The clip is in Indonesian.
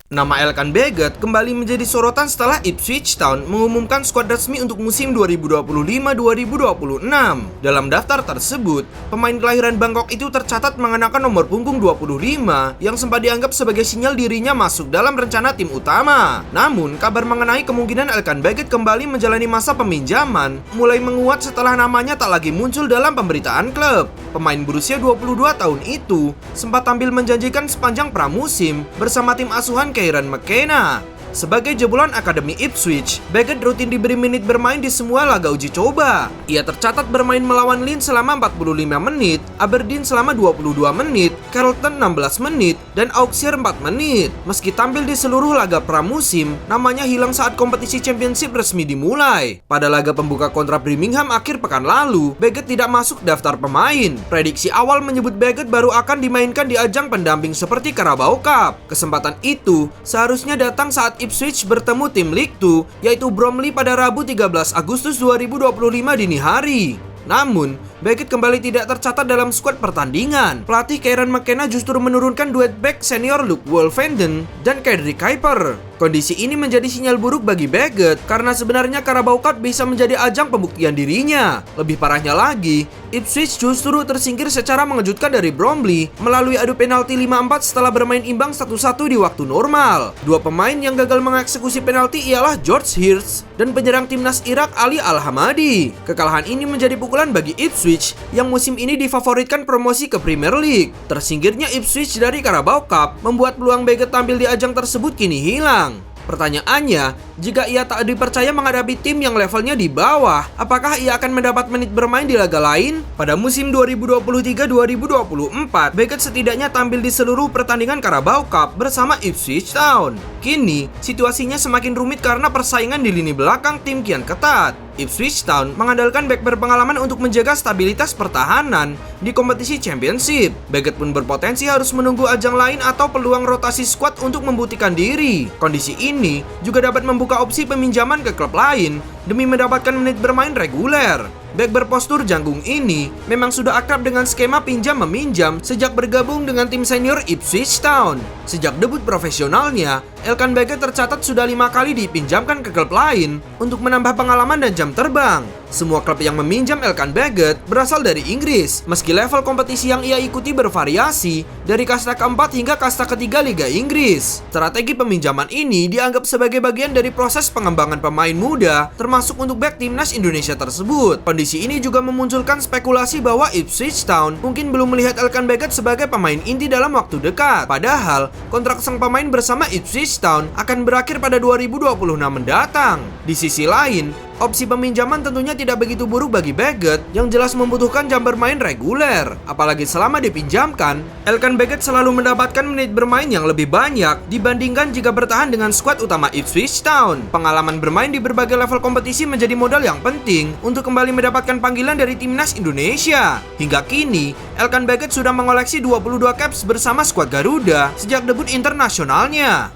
Nama Elkan Baggett kembali menjadi sorotan setelah Ipswich Town mengumumkan skuad resmi untuk musim 2025-2026. Dalam daftar tersebut, pemain kelahiran Bangkok itu tercatat mengenakan nomor punggung 25 yang sempat dianggap sebagai sinyal dirinya masuk dalam rencana tim utama. Namun, kabar mengenai kemungkinan Elkan Baggett kembali menjalani masa peminjaman mulai menguat setelah namanya tak lagi muncul dalam pemberitaan klub. Pemain berusia 22 tahun itu sempat tampil menjanjikan sepanjang pramusim bersama tim asuhan Kieran McKenna. Sebagai jebolan Akademi Ipswich, Baggett rutin diberi menit bermain di semua laga uji coba. Ia tercatat bermain melawan Leeds selama 45 menit, Aberdeen selama 22 menit, Charlton 16 menit, dan Auxerre 4 menit. Meski tampil di seluruh laga pramusim, namanya hilang saat kompetisi Championship resmi dimulai. Pada laga pembuka kontra Birmingham akhir pekan lalu, Baggett tidak masuk daftar pemain. Prediksi awal menyebut Baggett baru akan dimainkan di ajang pendamping seperti Carabao Cup. Kesempatan itu seharusnya datang saat Ipswich bertemu tim League 2 yaitu Bromley pada Rabu 13 Agustus 2025 dini hari. Namun, Baggett kembali tidak tercatat dalam skuad pertandingan. Pelatih Kieran McKenna justru menurunkan duet back senior Luke Wolfenden dan Cedric Kuiper. Kondisi ini menjadi sinyal buruk bagi Baggett karena sebenarnya Carabao Cup bisa menjadi ajang pembuktian dirinya. Lebih parahnya lagi, Ipswich justru tersingkir secara mengejutkan dari Bromley melalui adu penalti 5-4 setelah bermain imbang 1-1 di waktu normal. Dua pemain yang gagal mengeksekusi penalti ialah George Hirst dan penyerang timnas Irak Ali Al-Hamadi. Kekalahan ini menjadi pukulan bagi Ipswich yang musim ini difavoritkan promosi ke Premier League. Tersingkirnya Ipswich dari Carabao Cup membuat peluang Baggett tampil di ajang tersebut kini hilang. Pertanyaannya, jika ia tak dipercaya menghadapi tim yang levelnya di bawah, apakah ia akan mendapat menit bermain di laga lain? Pada musim 2023-2024, Baggett setidaknya tampil di seluruh pertandingan Carabao Cup bersama Ipswich Town. Kini, situasinya semakin rumit karena persaingan di lini belakang tim kian ketat. Ipswich Town mengandalkan bek berpengalaman untuk menjaga stabilitas pertahanan di kompetisi Championship. Baggett pun berpotensi harus menunggu ajang lain atau peluang rotasi skuad untuk membuktikan diri. Kondisi ini juga dapat membuka opsi peminjaman ke klub lain demi mendapatkan menit bermain reguler. Bek berpostur janggung ini memang sudah akrab dengan skema pinjam-meminjam sejak bergabung dengan tim senior Ipswich Town. Sejak debut profesionalnya, Elkan Baggett tercatat sudah 5 kali dipinjamkan ke klub lain untuk menambah pengalaman dan jam terbang. Semua klub yang meminjam Elkan Baggett berasal dari Inggris, meski level kompetisi yang ia ikuti bervariasi dari kasta keempat hingga kasta ketiga Liga Inggris. Strategi peminjaman ini dianggap sebagai bagian dari proses pengembangan pemain muda, termasuk untuk bek timnas Indonesia tersebut. Kondisi ini juga memunculkan spekulasi bahwa Ipswich Town mungkin belum melihat Elkan Baggett sebagai pemain inti dalam waktu dekat. Padahal, kontrak sang pemain bersama Ipswich Town akan berakhir pada 2026 mendatang. Di sisi lain, opsi peminjaman tentunya tidak begitu buruk bagi Baggett yang jelas membutuhkan jam bermain reguler. Apalagi selama dipinjamkan, Elkan Baggett selalu mendapatkan menit bermain yang lebih banyak dibandingkan jika bertahan dengan skuad utama Ipswich Town. Pengalaman bermain di berbagai level kompetisi menjadi modal yang penting untuk kembali mendapatkan panggilan dari timnas Indonesia. Hingga kini, Elkan Baggett sudah mengoleksi 22 caps bersama skuad Garuda sejak debut internasionalnya.